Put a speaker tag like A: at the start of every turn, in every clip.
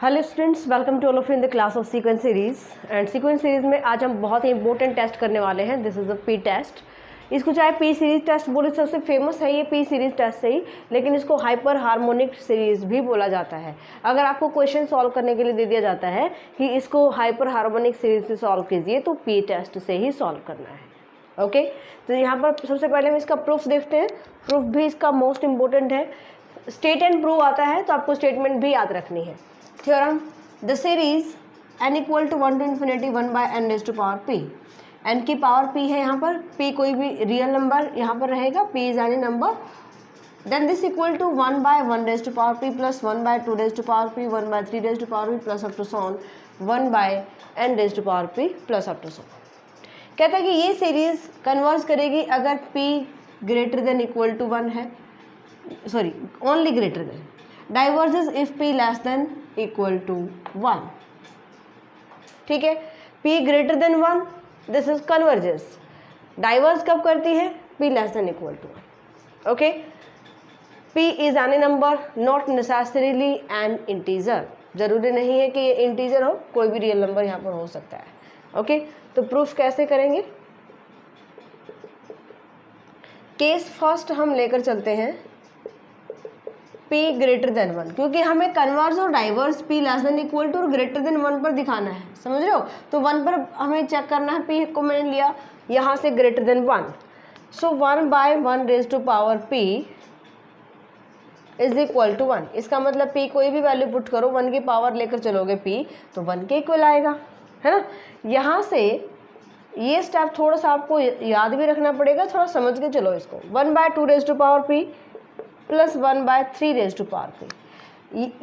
A: Hello students, welcome to all of you in the class of sequence series. And sequence series में आज हम बहुत ही important test करने वाले हैं। This is a P test. इसको चाहे पी सीरीज टेस्ट बोले, सबसे फेमस है ये पी सीरीज टेस्ट से ही, लेकिन इसको हाइपर हार्मोनिक सीरीज भी बोला जाता है। अगर आपको क्वेश्चन सॉल्व करने के लिए दे दिया जाता है कि इसको हाइपर हार्मोनिक सीरीज से सॉल्व कीजिए, तो पी टेस्ट से ही सॉल्व करना है। ओके, तो यहाँ पर सबसे पहले हम इसका प्रूफ देखते हैं। प्रूफ भी इसका मोस्ट इंपॉर्टेंट है। स्टेट एंड प्रूव आता है तो आपको स्टेटमेंट भी याद रखनी है। Theorem, the series n equal to 1 to infinity 1 by n raised to power p। n की पावर p है, यहाँ पर p कोई भी रियल नंबर यहाँ पर रहेगा, p is any number. Then this equal to 1 by 1 raised to power p plus 1 by 2 raised to power p 1 by 3 raised to power p plus up to so on 1 by n raised to power p plus up to so on. कहता है कि ये series converge करेगी अगर p greater than equal to 1 है, sorry only greater than, diverges if p less than equal to 1। ठीक है, p greater than 1, this is converges. Diverse कब करती है? p less than equal to 1। Okay, p is any number, not necessarily N integer. जरूरी नहीं है कि ये इंटीजर हो, कोई भी रियल नंबर यहाँ पर हो सकता है। ओके, तो प्रूफ कैसे करेंगे? केस फर्स्ट हम लेकर चलते हैं p ग्रेटर देन 1, क्योंकि हमें कन्वर्स और diverse p less than equal to और ग्रेटर देन 1 पर दिखाना है, समझ रहे हो? तो 1 पर हमें चेक करना है, p को मैंने लिया यहाँ से greater than 1, so 1 by 1 raised to power p is equal to 1। इसका मतलब p कोई भी वैल्यू पुट करो, 1 की पावर लेकर चलोगे p, तो 1 के इक्वल आएगा, है ना। यहाँ से ये स्टेप थोड़ा सा आपको याद भी रखना पड़ेगा, थोड़ा समझ के चलो इसको। 1 by 2 raised to power p plus 1 by 3 raised to power p।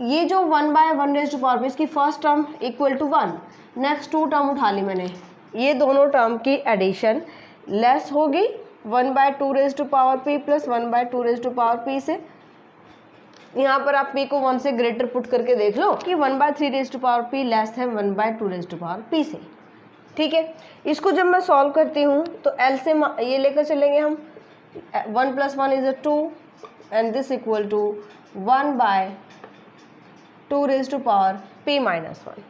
A: ये जो 1 by 1 raised to power p, इसकी first term equal to 1, next 2 term उठा ली मैंने, ये दोनों टर्म की एडिशन लेस होगी 1 by 2 raised to power p plus 1 by 2 raised to power p से। यहाँ पर आप p को 1 से ग्रेटर पुट करके देख लो कि 1 by 3 raised to power p less है 1 by 2 raised to power p से। ठीक है, इसको जब मैं सॉल्व करती हूँ तो L से ये लेकर चलेंगे हम, 1 plus 1 is 2 and this equal to 1 by 2 raised to power p minus 1।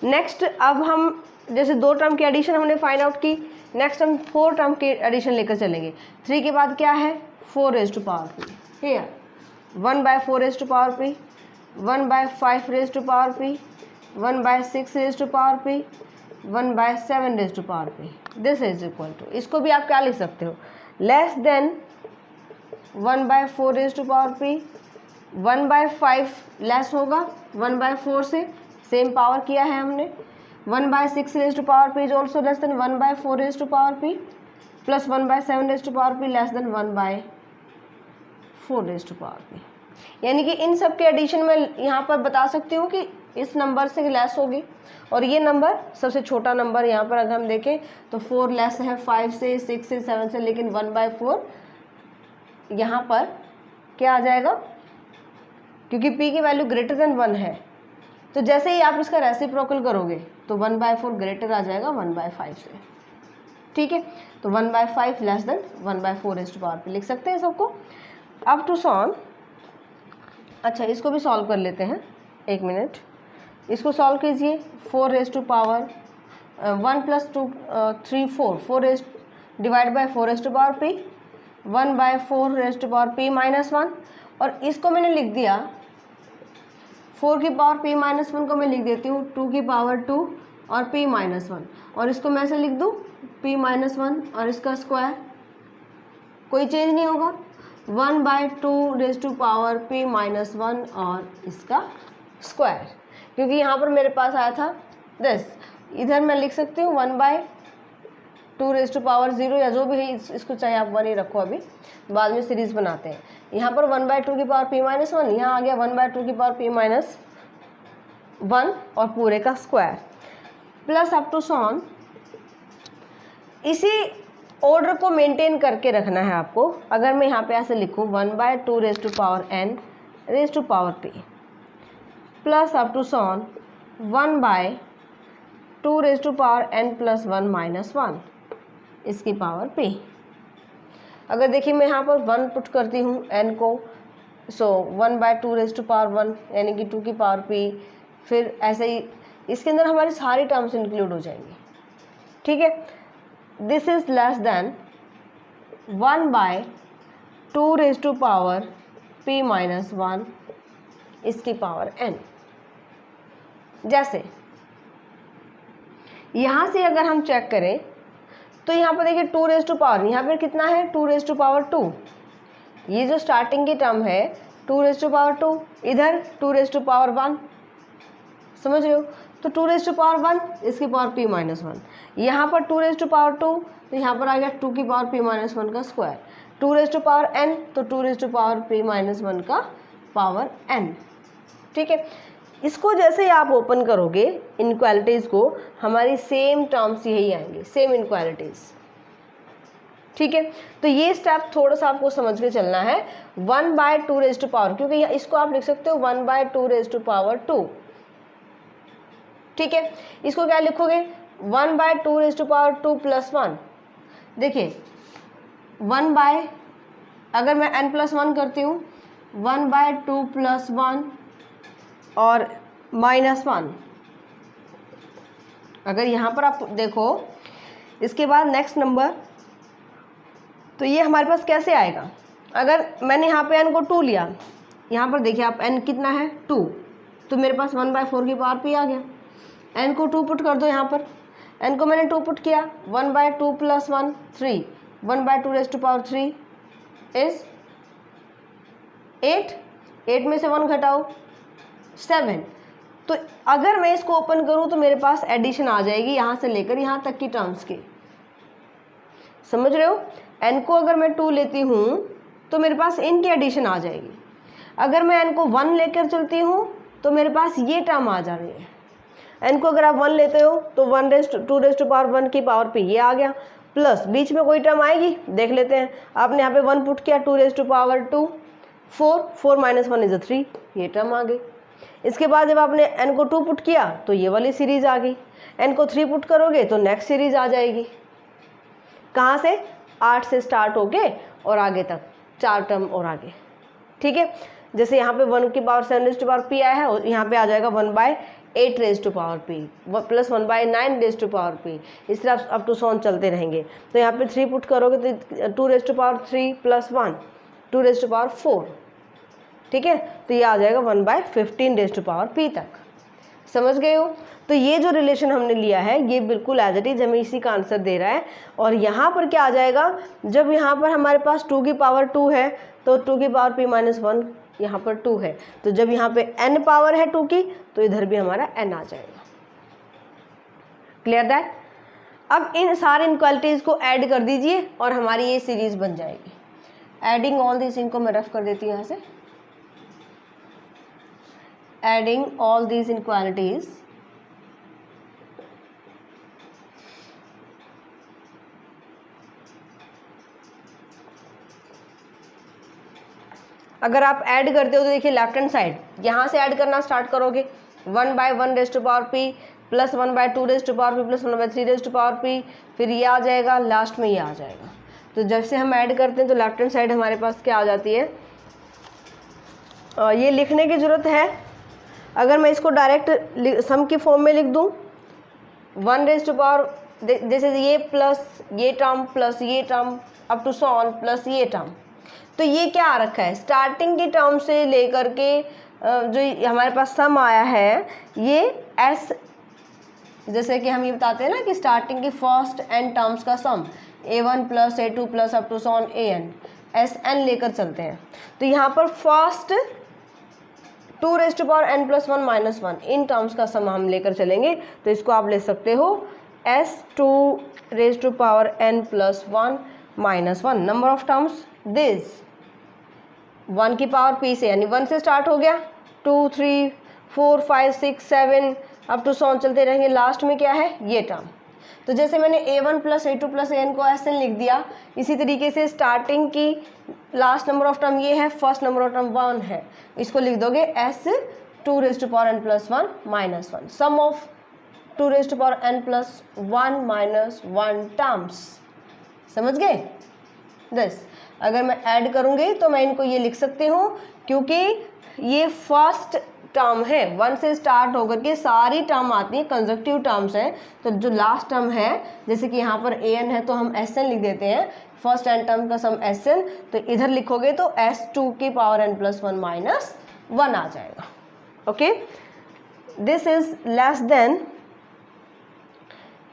A: Next अब हम जैसे दो टर्म की एडिशन हमने फाइंड आउट की, नेक्स्ट हम 4 टर्म की एडिशन लेकर चलेंगे। 3 के बाद क्या है? 4 raised to power p, here 1 by 4 raised to power p, 1 by 5 raised to power p, 1 by 6 raised to power p, 1 by 7 raised to power p, this is equal to, इसको भी आप क्या लिख सकते हो? Less than 1 by 4 raised to power p। 1 by 5 less होगा 1 by 4 से, same power किया है हमने। 1 by 6 raised to power p is also less than 1 by 4 raised to power p plus 1 by 7 raised to power p less than 1 by 4 raised to power p। यानी कि इन सब के addition में यहाँ पर बता सकती हूँ कि इस नंबर से लेस होगी, और ये नंबर सबसे छोटा नंबर यहाँ पर अगर हम देखें तो 4 लेस है 5 से, 6 से, 7 से, लेकिन 1 by 4 यहाँ पर क्या आ जाएगा? क्योंकि p की वैल्यू ग्रेटर देन 1 है, तो जैसे ही आप इसका रेसिप्रोकल करोगे तो 1 by 4 ग्रेटर आ जाएगा 1 by 5 से। ठीक है, तो 1 by 5 less than 1 by 4 raised to power p लिख सकते हैं सबको। अब टू सॉल्व, अच्छा इसको भी सॉल्व कर लेते हैं, 1 मिनट। इसको सॉल्व कीजिए। 4 raised to power 1 plus 2 3 4 raised divide by 4 raised to power p, 1 by 4 raised to power p minus 1, और इसको मैंने लिख दिया 4 की पावर p माइनस 1 को मैं लिख देती हूँ 2 की पावर 2 और p माइनस 1, और इसको मैं ऐसे लिख दूँ p माइनस 1 और इसका स्क्वायर, कोई चेंज नहीं होगा। 1 by 2 raised to power p minus 1 और इसका स्क्वायर, क्योंकि यहाँ पर मेरे पास आया था दिस, इधर मैं लिख सकती हूँ 1 by 2 raised to power 0 या जो भी है, इसको चाहे आप 1 ही रखो, अभी बाद में सीरीज बनाते हैं। यहाँ पर 1 by 2 की पावर p माइनस 1, यहाँ आ गया 1 by 2 की पावर p माइनस 1 और पूरे का square plus up to so on. इसी ऑर्डर को मेंटेन करके रखना है आपको। अगर मैं यहाँ पे ऐसे लिखूँ 1 by 2 raised to power n raised to power p plus up to so on 1 by 2 raised to power n plus 1 minus 1 इसकी पावर p। अगर देखिए मैं यहाँ पर 1 पुट करती हूँ n को, सो 1 by 2 raised to power 1 यानी कि 2 की पावर p, फिर ऐसे ही इसके अंदर हमारी सारी टर्म्स इंक्लूड हो जाएंगी, ठीक है। This is less than 1/2 raise to power p minus 1 इसकी पावर n। जैसे यहाँ से अगर हम चेक करें तो यहाँ पर देखिए 2 रेज़ टू पावर, यहाँ पर कितना है 2 रेज़ टू पावर 2, ये जो स्टार्टिंग की टर्म है 2 रेज़ टू पावर 2, इधर 2 रेज़ टू पावर 1, समझ रहे हो। तो 2 रेज़ टू पावर 1 इसकी पावर p माइनस 1, यहाँ पर 2 रेज़ टू पावर 2 तो यहाँ पर आ गया 2 की पावर p माइनस 1 का square, 2 raise to power n तो 2 raise to power p minus 1 का पावर n, ठीक है। इसको जैसे ही आप ओपन करोगे इनक्वालिटीज़ को, हमारी सेम टर्म्स यही आएंगे, सेम इनक्वालिटीज़, ठीक है। तो ये स्टेप थोड़ा सा आपको समझ के चलना है। 1/2 रेज़ टू पावर, क्योंकि इसको आप लिख सकते हो 1/2 रेज़ टू पावर 2, ठीक है। इसको क्या लिखोगे 1/2 रेज़ टू पावर 2 प्लस 1। देखिए अगर मैं n प्लस 1 करती हूँ 1/2 प्लस 1 और माइनस 1, अगर यहाँ पर आप देखो इसके बाद नेक्स्ट नंबर, तो ये हमारे पास कैसे आएगा। अगर मैंने यहाँ पे n को 2 लिया, यहाँ पर देखिए आप n कितना है 2, तो मेरे पास 1/4 की पावर p आ गया। n को 2 पुट कर दो, यहाँ पर n को मैंने 2 पुट किया, 1/2 plus 1 3, 1/2 raise to power 3 is 8 में से 1 घटाओ 7। तो अगर मैं इसको ओपन करूँ तो मेरे पास एडिशन आ जाएगी यहाँ से लेकर यहाँ तक की टर्म्स की, समझ रहे हो। n को अगर मैं 2 लेती हूँ तो मेरे पास इनकी एडिशन आ जाएगी। अगर मैं n को 1 लेकर चलती हूँ तो मेरे पास ये टर्म आ जा रही है। n को अगर आप 1 लेते हो तो 2 रेज़ टू पावर 1 की पावर p ये आ गया, प्लस बीच में कोई टर्म आएगी, देख लेते हैं। आपने यहाँ पे 1 पुट किया, 2 raise to power 2 4 minus 1 is 3, ये टर्म आ गई। इसके बाद जब आपने n को 2 पुट किया तो ये वाली सीरीज़ आ गई, n को 3 पुट करोगे तो नेक्स्ट सीरीज़ आ जाएगी। कहाँ से 8 से स्टार्ट होके और आगे तक 4 टर्म और आगे, ठीक है। जैसे यहाँ पे 1 की power 7 raise to power p आया है और यहाँ पे आ जाएगा 1/8 raise to power p plus 1/9 raise to power p, इस तरह अप टू सॉन चलते रहेंगे। तो यहाँ पे 3 पुट करोगे तो 2 raise to power 3 plus 1 2 raise to power 4, ठीक है। तो ये आ जाएगा 1/15 रेज़ टू पावर p तक, समझ गए हो। तो ये जो रिलेशन हमने लिया है ये बिल्कुल एज इट इज हमें इसी का आंसर दे रहा है। और यहाँ पर क्या आ जाएगा, जब यहाँ पर हमारे पास 2 की पावर 2 है तो 2 की पावर p माइनस 1 यहाँ पर 2 है, तो जब यहाँ पे n पावर है 2 की तो इधर भी हमारा n आ जाएगा। Clear that. अब इन सारे इनक्वालिटीज़ को ऐड कर दीजिए और हमारी ये सीरीज़ बन जाएगी। एडिंग ऑल दिस, इनको मैं रफ कर देती हूँ यहाँ से। एडिंग ऑल दीज इनक्वालिटीज़ अगर आप ऐड करते हो तो देखिए लेफ्ट हैंड साइड यहाँ से ऐड करना स्टार्ट करोगे 1/1 raise to power p plus 1/2 raise to power p plus 1/3 raise to power p, फिर ये आ जाएगा, लास्ट में ये आ जाएगा। तो जैसे हम ऐड करते हैं तो लेफ्ट हैंड साइड हमारे पास क्या आ जाती है, ये लिखने की ज़रूरत है। अगर मैं इसको डायरेक्ट सम की फॉर्म में लिख दूँ 1 रेज़ टू पावर, जैसे ये प्लस ये टर्म प्लस ये term up to so on plus ये टर्म, तो ये क्या आ रखा है स्टार्टिंग की टर्म से लेकर के जो हमारे पास सम आया है ये एस, जैसे कि हम ये बताते हैं ना कि स्टार्टिंग की फर्स्ट एन टर्म्स का sum a1 plus a2 plus up to so on an Sn लेकर चलते हैं। तो यहाँ पर first 2 raise to power n plus 1 minus 1 n terms का सम हम लेकर चलेंगे। तो इसको आप ले सकते हो S2 raise to power n plus 1 minus 1 number of terms this 1 की पावर p से, यानी 1 से स्टार्ट हो गया 2 3 4 5 6 7 अप टू सॉन चलते रहेंगे, लास्ट में क्या है ये टर्म। तो जैसे मैंने a1 plus a2 plus an को Sn लिख दिया, इसी तरीके से स्टार्टिंग की लास्ट नंबर ऑफ टर्म ये है, फर्स्ट नंबर ऑफ टर्म 1 है, इसको लिख दोगे S2 raise to power n plus 1 minus 1 sum of 2 raise to power n plus 1 minus 1 terms, समझ गए। दिस अगर मैं ऐड करूँगी तो मैं इनको ये लिख सकती हूँ, क्योंकि ये फर्स्ट टर्म है, 1 से स्टार्ट होकर के सारी टर्म आती है, कंजक्टिव टर्म्स हैं, तो जो लास्ट टर्म है जैसे कि यहाँ पर an है तो हम sn लिख देते हैं, फर्स्ट n टर्म का सम sn, तो इधर लिखोगे तो s2 की पावर n प्लस 1 माइनस 1 आ जाएगा। Okay, this is less than,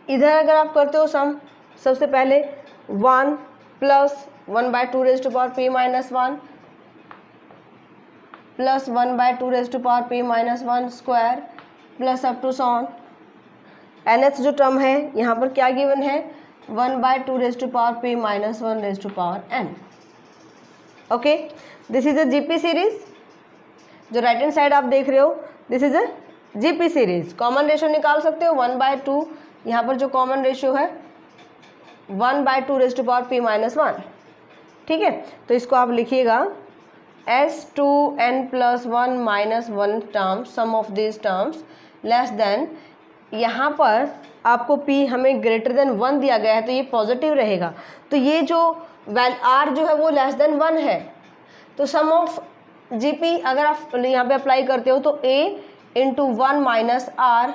A: इधर अगर आप करते हो सम, सबसे पहले 1 plus 1/2 raise to power p minus 1 plus 1/2 raise to power p minus 1 square plus up to so on, nth जो टर्म है यहाँ पर क्या गिवन है, 1/2 raise to power p minus 1 raise to power n। Okay, this is a GP series, जो right hand side आप देख रहे हो this is a GP series. Common ratio निकाल सकते हो 1/2, यहाँ पर जो कॉमन रेशियो है 1/2 raise to power p minus 1, ठीक है, तो इसको आप लिखिएगा s2n plus 1 minus 1 term, sum of this terms less than, यहाँ पर आपको p हमें ग्रेटर देन 1 दिया गया है तो ये पॉजिटिव रहेगा, तो ये जो r जो है वो लेस देन 1 है, तो सम ऑफ gp अगर आप यहाँ पे अप्लाई करते हो तो a into 1 minus r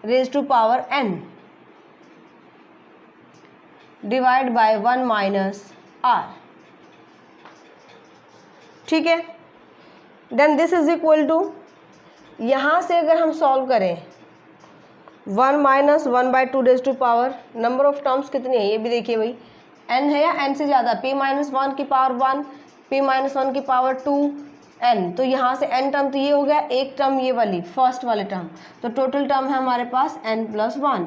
A: raise to power n divide by 1 minus r, ठीक है। Then this is equal to, यहाँ से अगर हम सॉल्व करें 1 minus 1/2 raise to power, number of terms कितनी है ये भी देखिए भाई, n है या n से ज़्यादा, p माइनस 1 की पावर 1, p माइनस 1 की पावर 2 n, तो यहाँ से n टर्म तो ये हो गया, एक टर्म ये वाली फर्स्ट वाले टर्म, तो टोटल टर्म है हमारे पास n प्लस 1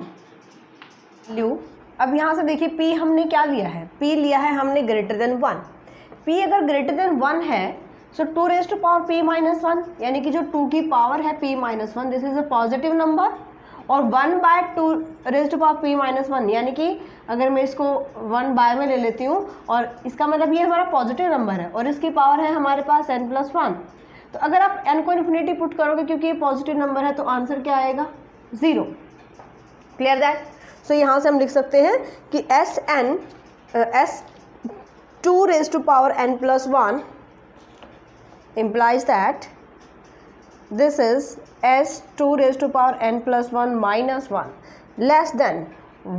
A: ल्यू। अब यहाँ से देखिए p हमने क्या लिया है, p लिया है हमने ग्रेटर देन 1, p अगर ग्रेटर देन 1 है so 2 raise to power p minus 1, यानी कि जो 2 की पावर है p minus 1, this is a positive number, और 1/2 raise to power p minus 1, यानी कि अगर मैं इसको 1 बाय में ले लेती हूँ और इसका मतलब ये हमारा पॉजिटिव नंबर है और इसकी पावर है हमारे पास n प्लस 1, तो अगर आप n को इन्फिनिटी पुट करोगे क्योंकि ये पॉजिटिव नंबर है तो आंसर क्या आएगा 0। Clear that? सो यहाँ से हम लिख सकते हैं कि s2 raise to power n plus 1 implies that this is s2 raised to power n plus 1 minus 1 less than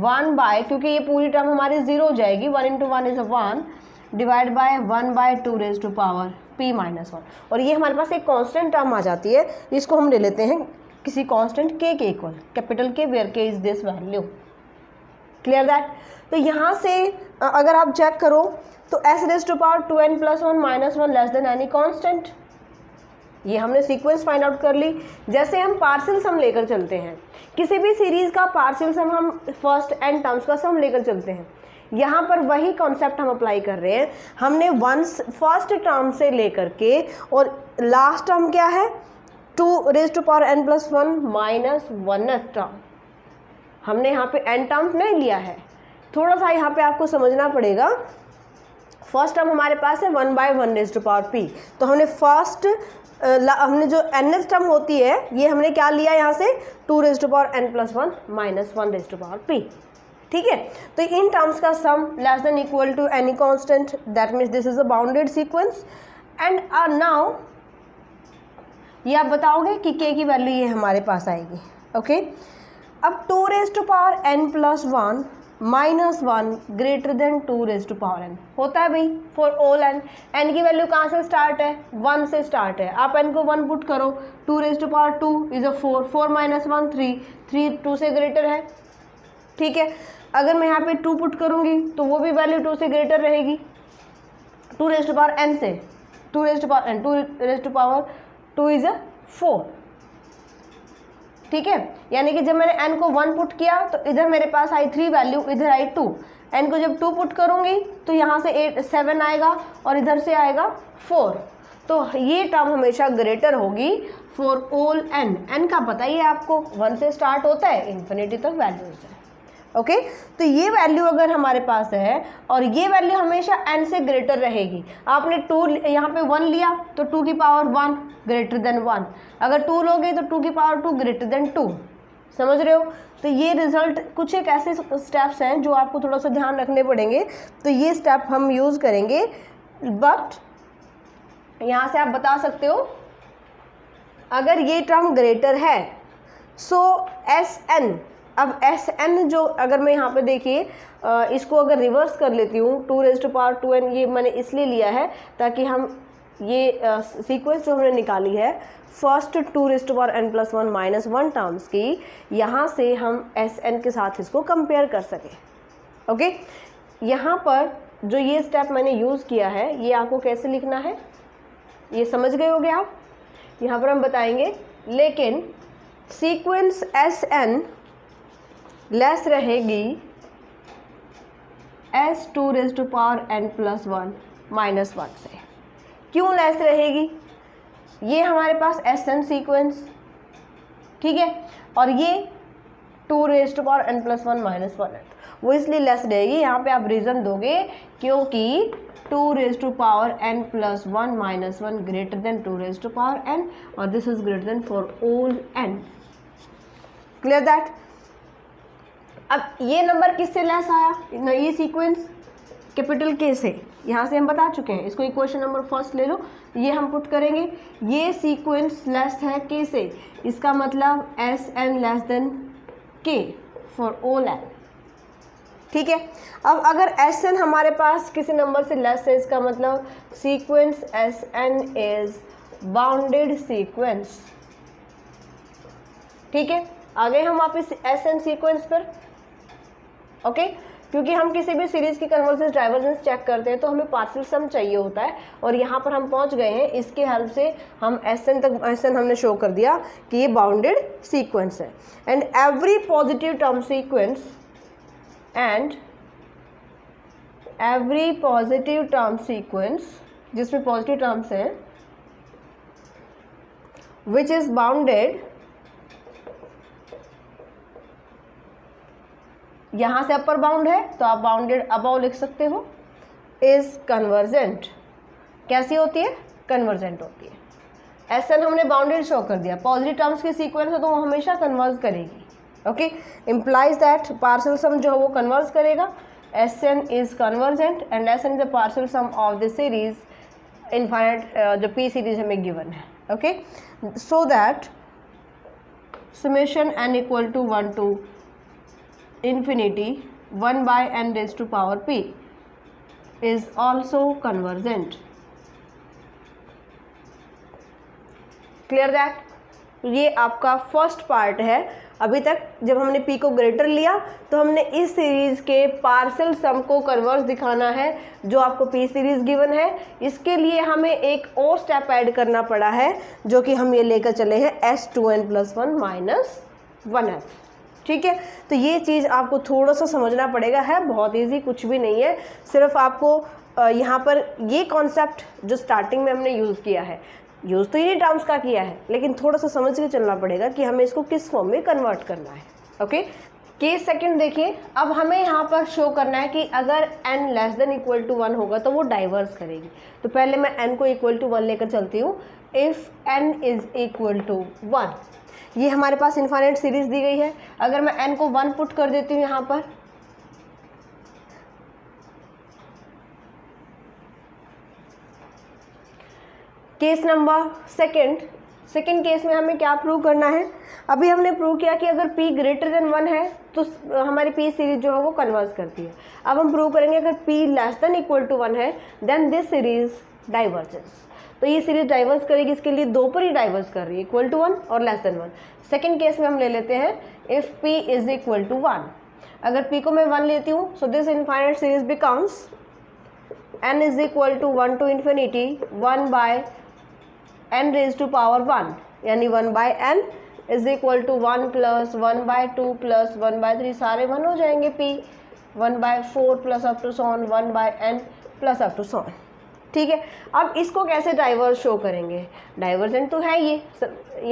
A: 1 by, क्योंकि ये पूरी टर्म हमारी 0 हो जाएगी, 1 into 1 is a 1 divide by 1/2 raised to power p minus 1, और ये हमारे पास एक कांस्टेंट टर्म आ जाती है, इसको हम ले लेते हैं किसी कांस्टेंट k के equal, capital K where k is this value. Clear that? तो यहाँ से अगर आप चेक करो तो s raise to power 2n plus 1 minus 1 less than any constant, ये हमने सीक्वेंस फाइंड आउट कर ली। जैसे हम पार्शियल सम लेकर चलते हैं, किसी भी सीरीज़ का पार्शियल सम हम फर्स्ट n टर्म्स का सम लेकर चलते हैं, यहाँ पर वही कॉन्सेप्ट हम अप्लाई कर रहे हैं। हमने फर्स्ट टर्म से लेकर के और लास्ट टर्म क्या है 2 raise to power n plus 1 minus 1th term, हमने यहाँ पे n टर्म्स नहीं लिया है, थोड़ा सा यहाँ पे आपको समझना पड़ेगा। फर्स्ट टर्म हमारे पास है 1/1 रेज़ टू पावर p, तो हमने हमने जो nth टर्म होती है ये हमने क्या लिया यहाँ से 2 raise to power n plus 1 minus 1 raise to power p, ठीक है। तो इन टर्म्स का sum less than equal to any constant, that means this is a bounded sequence. And now ये आप बताओगे कि k की वैल्यू ये हमारे पास आएगी। ओके, अब 2 raise to power n plus 1 minus 1 greater than 2 raise to power n होता है भाई फॉर ऑल n। n की वैल्यू कहाँ से स्टार्ट है 1 से स्टार्ट है, आप n को 1 पुट करो, 2 raise to power 2 is a 4, 4 minus 1 3, 3 2 से ग्रेटर है, ठीक है। अगर मैं यहाँ पे 2 पुट करूँगी तो वो भी वैल्यू 2 से ग्रेटर रहेगी, 2 रेज़ टू पावर n से 2 raise to power n, 2 raise to power 2 is a 4, ठीक है। यानी कि जब मैंने n को 1 पुट किया तो इधर मेरे पास आई 3 वैल्यू, इधर आई 2, n को जब 2 पुट करूँगी तो यहाँ से 7 आएगा और इधर से आएगा 4, तो ये टर्म हमेशा ग्रेटर होगी फॉर ऑल n। n का पता ही है आपको 1 से स्टार्ट होता है, इन्फिनिटी तक वैल्यूज है। ओके, तो ये वैल्यू अगर हमारे पास है और ये वैल्यू हमेशा n से ग्रेटर रहेगी। आपने 2 यहाँ पे 1 लिया तो 2 की पावर 1 ग्रेटर देन 1, अगर 2 लोगे तो 2 की पावर 2 ग्रेटर देन 2, समझ रहे हो। तो ये रिजल्ट कुछ एक ऐसे स्टेप्स हैं जो आपको थोड़ा सा ध्यान रखने पड़ेंगे, तो ये स्टेप हम यूज़ करेंगे। बट यहाँ से आप बता सकते हो अगर ये टर्म ग्रेटर है सो एस एन, अब एस एन जो अगर मैं यहाँ पे देखिए इसको अगर रिवर्स कर लेती हूँ 2⁻²n, ये मैंने इसलिए लिया है ताकि हम ये सीक्वेंस जो हमने निकाली है फर्स्ट 2⁻n+1 -1 टर्म्स की, यहाँ से हम एस एन के साथ इसको कंपेयर कर सकें। ओके, यहाँ पर जो ये स्टेप मैंने यूज़ किया है ये आपको कैसे लिखना है ये समझ गए होगे आप। यहाँ पर हम बताएंगे, लेकिन सीक्वेंस एस एन लेस रहेगी S2⁻n+1 -1 से। क्यों लेस रहेगी? ये हमारे पास एस एन सीक्वेंस, ठीक है, और ये 2⁻n+1 -1 है, वो इसलिए लेस रहेगी। यहाँ पे आप रीज़न दोगे क्योंकि 2⁻n+1 -1 ग्रेटर देन 2⁻n और this is greater then for all n। Clear that? अब ये नंबर किससे लेस आया? ये सीक्वेंस कैपिटल के से, यहाँ से हम बता चुके हैं। इसको इक्वेशन नंबर फर्स्ट ले लो, ये हम पुट करेंगे। ये सीक्वेंस लेस है के से, इसका मतलब एस एन लेस देन के फॉर ऑल एन, ठीक है। अब अगर एस एन हमारे पास किसी नंबर से लेस है, इसका मतलब sequence S N is bounded sequence, ठीक है। आ गए हम वापस एस एन सीक्वेंस पर, ओके। क्योंकि हम किसी भी सीरीज की कन्वर्जेंस डाइवर्जेंस चेक करते हैं तो हमें पार्शियल सम चाहिए होता है, और यहाँ पर हम पहुँच गए हैं। इसके हेल्प से हम एस एन तक, एस एन हमने शो कर दिया कि ये बाउंडेड सीक्वेंस है। And every positive term sequence and every positive term sequence जिसमें पॉजिटिव टर्म्स हैं विच इज बाउंडेड, यहाँ से अपर बाउंड है तो आप बाउंडेड अबव लिख सकते हो, इज कन्वर्जेंट। कैसी होती है? कन्वर्जेंट होती है। एस एन हमने बाउंडेड शो कर दिया, पॉजिटिव टर्म्स की सीक्वेंस है तो वो हमेशा कन्वर्ज करेगी, okay. Implies that partial sum जो है वो कन्वर्ज करेगा। S N is convergent and S N is the partial sum of the series infinite, जो पी सीरीज हमें गिवन है, okay. So that summation n equal to 1 to infinity 1/n⁻p is also convergent. Clear that? ये आपका first part है। अभी तक जब हमने p को ग्रेटर लिया तो हमने इस सीरीज़ के पार्शियल सम को कन्वर्ज दिखाना है जो आपको p सीरीज़ गिवन है। इसके लिए हमें एक और स्टेप ऐड करना पड़ा है जो कि हम ये लेकर चले हैं S2n+1 -1f, ठीक है। तो ये चीज़ आपको थोड़ा सा समझना पड़ेगा, है बहुत इजी, कुछ भी नहीं है। सिर्फ आपको यहाँ पर ये कॉन्सेप्ट जो स्टार्टिंग में हमने यूज़ किया है, यूज़ तो इन्हीं टर्म्स का किया है, लेकिन थोड़ा सा समझ के चलना पड़ेगा कि हमें इसको किस फॉर्म में कन्वर्ट करना है, ओके। केस सेकंड देखिए, अब हमें यहाँ पर शो करना है कि अगर n less than equal to 1 होगा तो वो डाइवर्स करेगी। तो पहले मैं n को इक्वल टू 1 लेकर चलती हूँ। If n is equal to 1, ये हमारे पास इनफाइनाइट सीरीज दी गई है। अगर मैं n को 1 पुट कर देती हूँ यहाँ पर, केस नंबर सेकंड केस में हमें क्या प्रूव करना है? अभी हमने प्रूव किया कि अगर p ग्रेटर देन 1 है तो हमारी p सीरीज जो है वो कन्वर्ज करती है। अब हम प्रूव करेंगे अगर p less than equal to 1 है देन दिस सीरीज डाइवर्जेस। तो ये सीरीज डाइवर्स करेगी, इसके लिए दो पर ही डाइवर्स कर रही है, इक्वल टू 1 और लेस देन 1। सेकेंड केस में हम ले लेते हैं if p is equal to 1। अगर p को मैं 1 लेती हूँ so this infinite series becomes n is equal to 1 to infinity 1/n⁻1, यानी 1/n इज इक्वल टू 1 + 1/2 + 1/3, सारे 1 हो जाएंगे। p 1/4 plus up to so on 1/n plus up to so on, ठीक है। अब इसको कैसे डाइवर्स शो करेंगे? डाइवर्जेंट तो है ये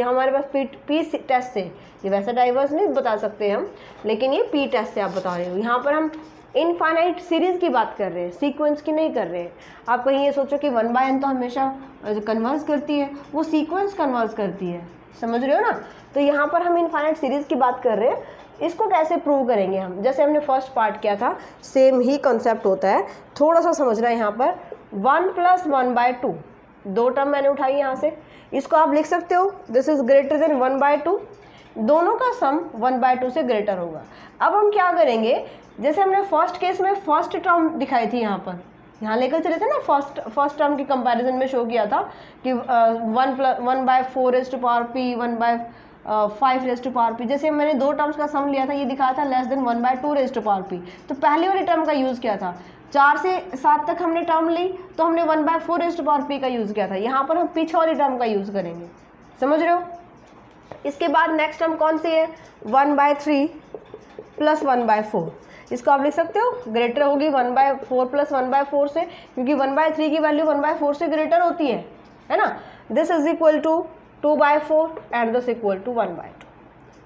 A: हमारे पास पी टेस्ट से, ये वैसा डाइवर्स नहीं बता सकते हम, लेकिन ये पी टेस्ट से आप बता रहे हो। यहाँ पर हम इनफाइनाइट सीरीज़ की बात कर रहे हैं, सीक्वेंस की नहीं कर रहे हैं। आप कहीं ये सोचो कि 1/n तो हमेशा कन्वर्स करती है, वो सीक्वेंस कन्वर्स करती है, समझ रहे हो ना। तो यहाँ पर हम इनफाइनाइट सीरीज़ की बात कर रहे हैं। इसको कैसे प्रूव करेंगे हम? जैसे हमने फर्स्ट पार्ट किया था सेम ही कॉन्सेप्ट होता है, थोड़ा सा समझना है यहाँ पर। 1 + 1/2 दो टर्म मैंने उठाई यहाँ से, इसको आप लिख सकते हो दिस इज ग्रेटर देन 1/2, दोनों का सम 1/2 से ग्रेटर होगा। अब हम क्या करेंगे, जैसे हमने फर्स्ट केस में फर्स्ट टर्म दिखाई थी, यहाँ लेकर चले थे ना, फर्स्ट टर्म की कंपैरिजन में शो किया था कि 1/4p 1/5p, जैसे मैंने दो टर्म्स का सम लिया था, ये दिखाया था लेस देन 1/2p। तो पहली वाली टर्म का यूज़ किया था, 4 से 7 तक हमने टर्म ली तो हमने 1/4p का यूज़ किया था। यहाँ पर हम पीछे वाली टर्म का यूज़ करेंगे, समझ रहे हो। इसके बाद नेक्स्ट टर्म कौन सी है, 1/3 प्लस 1/4, इसको आप लिख सकते हो ग्रेटर होगी 1/4 प्लस 1/4 से, क्योंकि 1/3 की वैल्यू 1/4 से ग्रेटर होती है ना। This is equal to 2/4 and this equal to 1/2,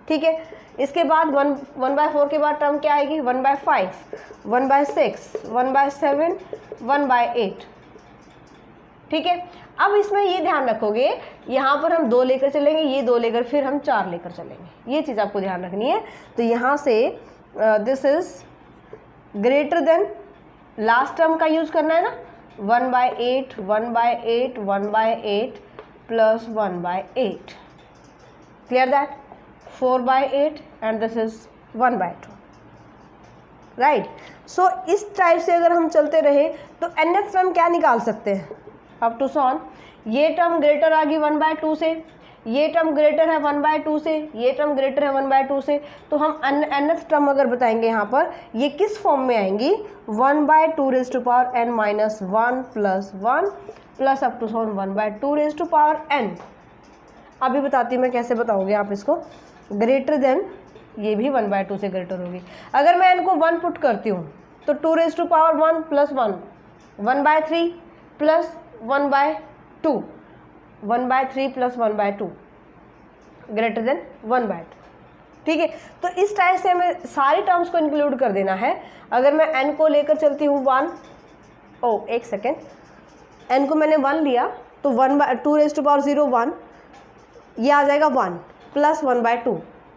A: ठीक है। इसके बाद 1/4 के बाद टर्म क्या आएगी, 1/5, 1/6, 1/7, 1/8, ठीक है। अब इसमें ये ध्यान रखोगे, यहाँ पर हम 2 लेकर चलेंगे, ये 2 लेकर फिर हम 4 लेकर चलेंगे, ये चीज़ आपको ध्यान रखनी है। तो यहाँ से this is greater than, last term का यूज करना है ना, 1/8, 1/8, 1/8 plus 1/8, clear that, 4/8 and this is 1/2, right. So इस टाइप से अगर हम चलते रहे तो nth टर्म क्या निकाल सकते हैं, अप टू सॉन, ये टर्म ग्रेटर आ गई 1/2 से, ये टर्म ग्रेटर है 1/2 से, ये टर्म ग्रेटर है 1/2 से, तो हम nth टर्म अगर बताएंगे यहाँ पर ये किस फॉर्म में आएंगी, 1/2n-1 plus 1 plus up to 1/2n। अभी बताती हूँ मैं कैसे बताओगे आप इसको, ग्रेटर देन, ये भी 1/2 से ग्रेटर होगी। अगर मैं n को 1 पुट करती हूँ तो 2⁻1 plus 1, 1/3 plus 1/2, 1/3 plus 1/2 greater than 1/2, ठीक है। तो इस टाइप से हमें सारी टर्म्स को इंक्लूड कर देना है। अगर मैं n को लेकर चलती हूँ 1, एक सेकेंड, n को मैंने 1 लिया तो 2⁻0 1, ये आ जाएगा 1 प्लस 1/2,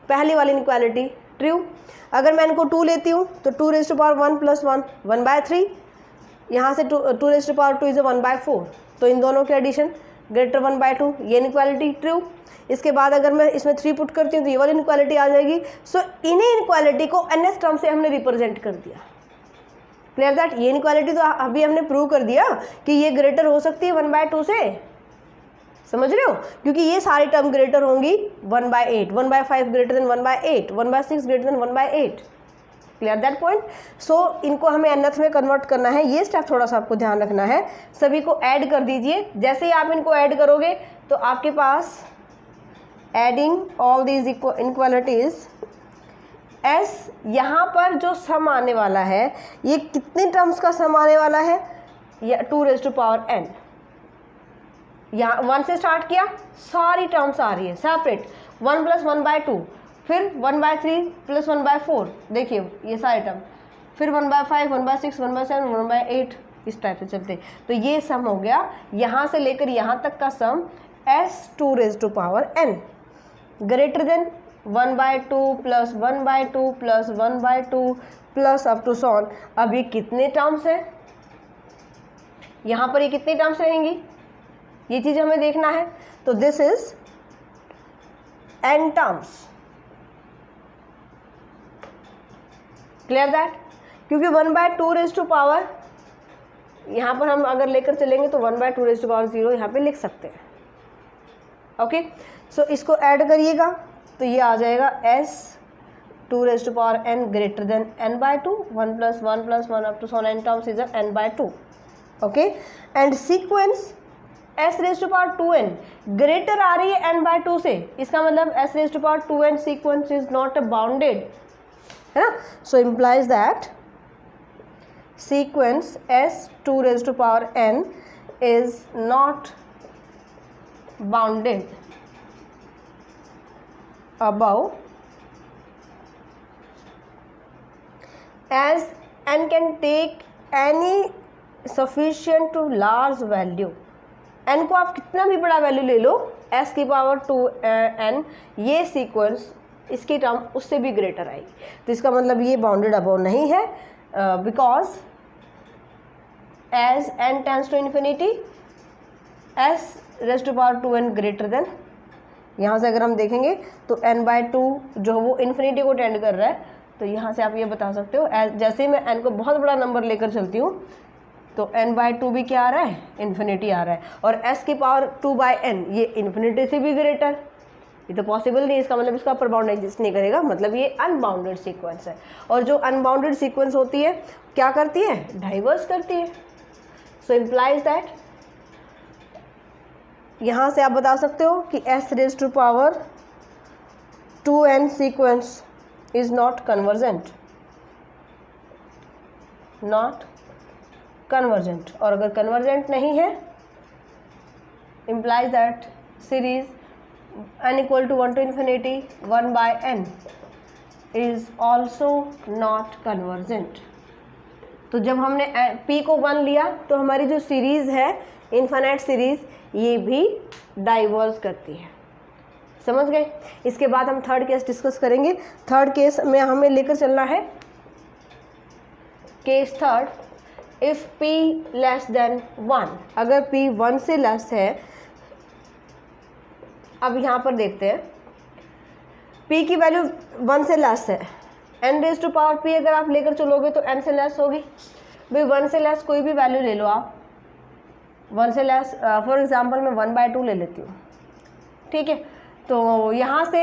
A: पहली वाली इनक्वालिटी ट्रू। अगर मैं n को 2 लेती हूँ तो 2⁻1 प्लस 1, 1/3, यहाँ से 2⁻2 इज 1/4, तो इन दोनों के एडिशन ग्रेटर 1/2, ये इनक्वालिटी ट्रू। इसके बाद अगर मैं इसमें 3 पुट करती हूँ तो ये वाली इनक्वालिटी आ जाएगी। सो इन्हीं इनक्वालिटी को nth टर्म से हमने रिप्रेजेंट कर दिया, क्लियर दैट। ये इनक्वालिटी तो अभी हमने प्रूव कर दिया कि ये ग्रेटर हो सकती है 1/2 से, समझ रहे हो, क्योंकि ये सारी टर्म ग्रेटर होंगी 1/8, 1/5 greater than 1/8, 1/6 greater than 1/8, clear that point. So इनको हमें nth में कन्वर्ट करना है, ये स्टेप थोड़ा सा आपको ध्यान रखना है। सभी को ऐड कर दीजिए, जैसे ही आप इनको ऐड करोगे तो आपके पास adding all these inequalities s, यहाँ पर जो सम आने वाला है ये कितने टर्म्स का सम आने वाला है, या 2⁻n, यहाँ 1 से स्टार्ट किया, सारी टर्म्स आ रही है सेपरेट, 1 प्लस 1/2, फिर 1/3 प्लस 1/4, देखिए ये सारे टर्म, फिर 1/5, 1/6, 1/7, 1/8, इस टाइप से चलते। तो ये सम हो गया, यहाँ से लेकर यहाँ तक का sum s 2⁻n greater than 1/2 plus 1/2 plus 1/2 plus up to so on. अब ये कितने टर्म्स हैं, यहाँ पर ये कितने टर्म्स रहेंगी, ये चीज़ हमें देखना है। तो this is n terms, clear that, क्योंकि 1/2 यहाँ पर हम अगर लेकर चलेंगे तो 1/2 यहाँ पे लिख सकते हैं, ओके। सो इसको ऐड करिएगा तो ये आ जाएगा s 2⁻n greater than n/2, 1 plus 1 plus 1 up to n terms is n/2, okay. And sequence s⁻2n greater आ रही है n/2 से, इसका मतलब s⁻2n sequence is not bounded, है ना। So implies that sequence s 2⁻n is not bounded above as n can take any sufficient to large value। n को आप कितना भी बड़ा वैल्यू ले लो, s⁻2n, ये सीक्वेंस इसकी टर्म उससे भी ग्रेटर आएगी, तो इसका मतलब ये बाउंडेड अबव नहीं है, because as n tends to infinity S raise to power 2n greater than, यहाँ से अगर हम देखेंगे तो n/2 जो वो इन्फिनिटी को टेंड कर रहा है, तो यहाँ से आप ये बता सकते हो जैसे ही मैं n को बहुत बड़ा नंबर लेकर चलती हूँ तो n/2 भी क्या आ रहा है, इन्फिनिटी आ रहा है, और s की पावर 2/n ये इन्फिनिटी से भी ग्रेटर, ये तो पॉसिबल नहीं, इसका मतलब इसका अपर बाउंड एग्जिस्ट नहीं करेगा, मतलब ये अनबाउंडेड सीक्वेंस है। और जो अनबाउंडेड सीक्वेंस होती है क्या करती है, डाइवर्स करती है। सो इम्प्लाइज दैट, यहाँ से आप बता सकते हो कि s raise to power 2n sequence is not convergent, not convergent, और अगर कन्वर्जेंट नहीं है implies that series n equal to 1 to infinity 1/n is also not convergent। तो जब हमने p को 1 लिया तो हमारी जो सीरीज़ है इन्फिनिट सीरीज़ ये भी डाइवर्स करती है, समझ गए। इसके बाद हम थर्ड केस डिस्कस करेंगे। थर्ड केस में हमें लेकर चलना है case third, if p less than 1, अगर p 1 से लेस है। अब यहाँ पर देखते हैं p की वैल्यू 1 से लेस है, n raise to power p अगर आप लेकर चलोगे तो n से लेस होगी। भाई 1 से लेस कोई भी वैल्यू ले लो आप, 1 से लेस फॉर एग्जांपल मैं 1/2 ले लेती हूँ, ठीक है। तो यहाँ से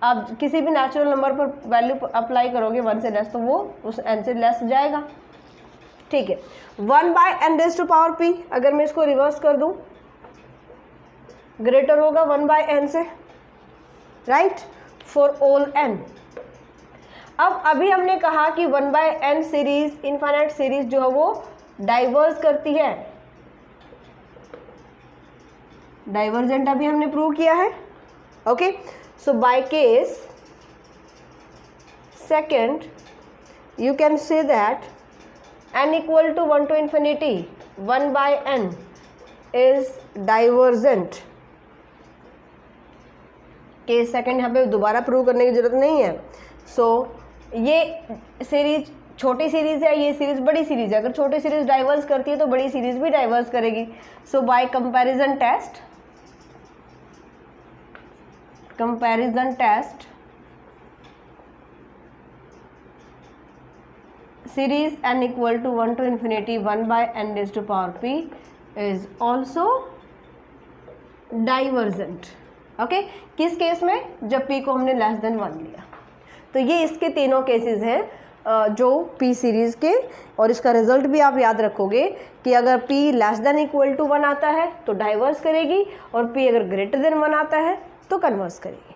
A: आप किसी भी नेचुरल नंबर पर वैल्यू अप्लाई करोगे 1 से लेस तो वो उस n से लेस जाएगा, ठीक है। 1/n raise to power p अगर मैं इसको रिवर्स कर दूँ ग्रेटर होगा 1/n से, राइट, फॉर ऑल n। अब अभी हमने कहा कि 1/n सीरीज इनफाइनाइट सीरीज जो है वो डाइवर्स करती है, डाइवर्जेंट अभी हमने प्रूव किया है, okay. So by case second you can say that n equal to 1 to infinity 1/n is divergent। Case second यहाँ पे दोबारा प्रूव करने की जरूरत नहीं है। सो ये सीरीज छोटी सीरीज है, ये सीरीज बड़ी सीरीज है, अगर छोटी सीरीज डाइवर्स करती है तो बड़ी सीरीज भी डाइवर्स करेगी। So by comparison test series n equal to 1 to infinity 1/n raised to power p is also divergent, okay. किस केस में, जब p को हमने लेस देन 1 लिया। तो ये इसके तीनों केसेस हैं जो p सीरीज़ के, और इसका रिजल्ट भी आप याद रखोगे कि अगर p less than equal to 1 आता है तो डाइवर्स करेगी, और p अगर ग्रेटर देन 1 आता है तो कन्वर्स करेगी।